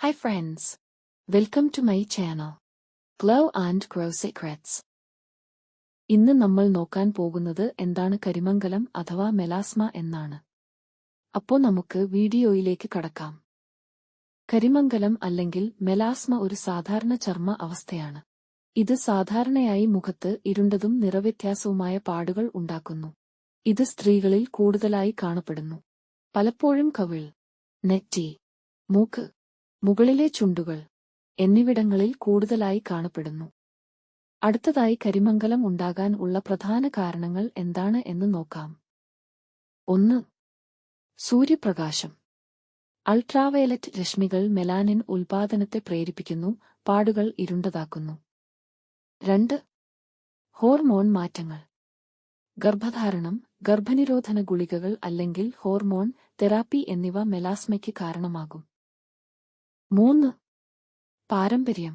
Hi friends. Welcome to my channel. Glow and Grow Secrets. ഇന്ന് നമ്മൾ നോക്കാൻ പോകുന്നത് എന്താണ് കരിമംഗലം അഥവാ മെലാസ്മ എന്നാണ്. അപ്പോൾ നമുക്ക് വീഡിയോയിലേക്ക് കടക്കാം. കരിമംഗലം അല്ലെങ്കിൽ മെലാസ്മ ഒരു സാധാരണ ചർമ്മ അവസ്ഥയാണ്. ഇത് സാധാരണയായി മുഖത്ത് ഇരുണ്ടതും നിറവ്യത്യാസവുമായ പാടുകൾ ഉണ്ടാക്കുന്നു. ഇത് സ്ത്രീകളിൽ കൂടുതലായി കാണപ്പെടുന്നു. പലപ്പോഴും കവിൾ, നെറ്റി, മൂക്ക്, മുകളിലെ ചുണ്ടുകൾ എന്നിവിടങ്ങളിൽ കൂടുതലായി കാണപ്പെടുന്നു. അടുത്തതായി കരിമംഗലം ഉണ്ടാകാൻ ഉള്ള പ്രധാന കാരണങ്ങൾ എന്താണ് എന്ന് നോക്കാം. 1. സൂര്യപ്രകാശം. അൾട്രാവയലറ്റ് രശ്മികൾ മെലാനിൻ ഉൽപാദനത്തെ പ്രേരിപ്പിക്കുന്നു, പാടുകൾ ഇരുണ്ടതാക്കുന്നു. 2. ഹോർമോൺ മാറ്റങ്ങൾ. ഗർഭധാരണം, ഗർഭനിരോധന ഗുളികകൾ അല്ലെങ്കിൽ ഹോർമോൺ തെറാപ്പി എന്നിവ മെലാസ്മയ്ക്ക് കാരണമാകും. 3. പാരമ്പര്യം.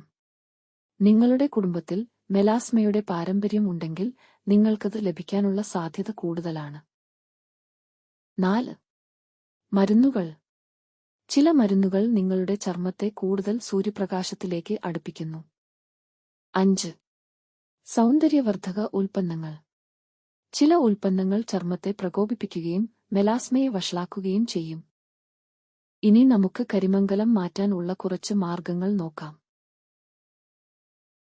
നിങ്ങളുടെ കുടുംബത്തിൽ മെലാസ്മയുടെ പാരമ്പര്യം ഉണ്ടെങ്കിൽ നിങ്ങൾക്കത് ലഭിക്കാനുള്ള സാധ്യത കൂടുതലാണ്. 4. മരുന്നുകൾ. ചില മരുന്നുകൾ നിങ്ങളുടെ ചർമ്മത്തെ കൂടുതൽ സൂര്യപ്രകാശത്തിലേക്ക് അടുപ്പിക്കുന്നു. 5. സൗന്ദര്യവർദ്ധക ഉൽപ്പന്നങ്ങൾ. ചില ഉൽപ്പന്നങ്ങൾ ചർമ്മത്തെ പ്രകോപിപ്പിക്കുകയും മെലാസ്മയെ വഷളാക്കുകയും ചെയ്യും. ഇനി നമുക്ക് കരിമംഗലം മാറ്റാൻ ഉള്ള കുറച്ച് മാർഗങ്ങൾ നോക്കാം.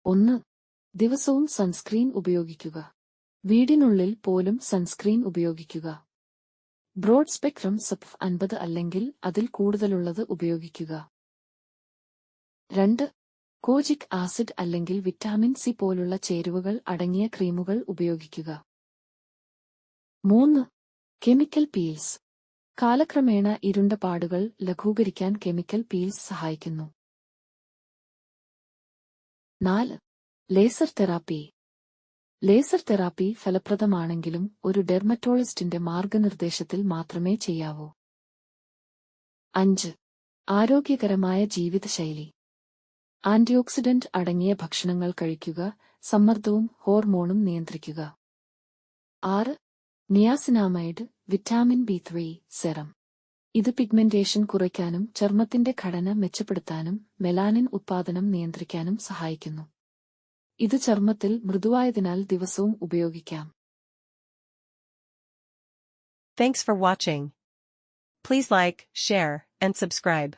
1. ദിവസവും സൺസ്ക്രീൻ ഉപയോഗിക്കുക. വീടിനുള്ളിൽ പോലും സൺസ്ക്രീൻ ഉപയോഗിക്കുക. ബ്രോഡ് സ്പെക്ട്രം SPF 50 അല്ലെങ്കിൽ അതിൽ കൂടുതലുള്ളത് ഉപയോഗിക്കുക. 2. കോജിക് ആസിഡ് അല്ലെങ്കിൽ വിറ്റാമിൻ സി പോലുള്ള ചേരുവകൾ അടങ്ങിയ ക്രീമുകൾ ഉപയോഗിക്കുക. 3. Chemical peels. കാലക്രമേണ ഇരുണ്ട പാടുകൾ ലഘൂകരിക്കാൻ കെമിക്കൽ പീൽസ് സഹായിക്കുന്നു. 4. Laser therapy. ലേസർ തെറാപ്പി ഫലപ്രദമാണെങ്കിലും ഒരു ഡെർമറ്റോളജിസ്റ്റിന്റെ മാർഗനിർദ്ദേശത്തിൽ മാത്രമേ ചെയ്യാവൂ. 5. ആരോഗ്യകരമായ ജീവിതശൈലി. ആന്റിഓക്സിഡന്റ് അടങ്ങിയ ഭക്ഷണങ്ങൾ കഴിക്കുക, സമ്മർദ്ദവും ഹോർമോണും നിയന്ത്രിക്കുക. 6. Niacinamide, vitamin B3 serum. ഇത് പിഗ്മെന്റേഷൻ കുറയ്ക്കാനും ചർമ്മത്തിന്റെ ഘടന മെച്ചപ്പെടുത്താനും മെലാനിൻ ഉത്പാദനം നിയന്ത്രിക്കാനും സഹായിക്കുന്നു. ഇത് ചർമ്മത്തിൽ മൃദുവായതിനാൽ ദിവസവും ഉപയോഗിക്കാം. Thanks for watching. Please like, share, and subscribe.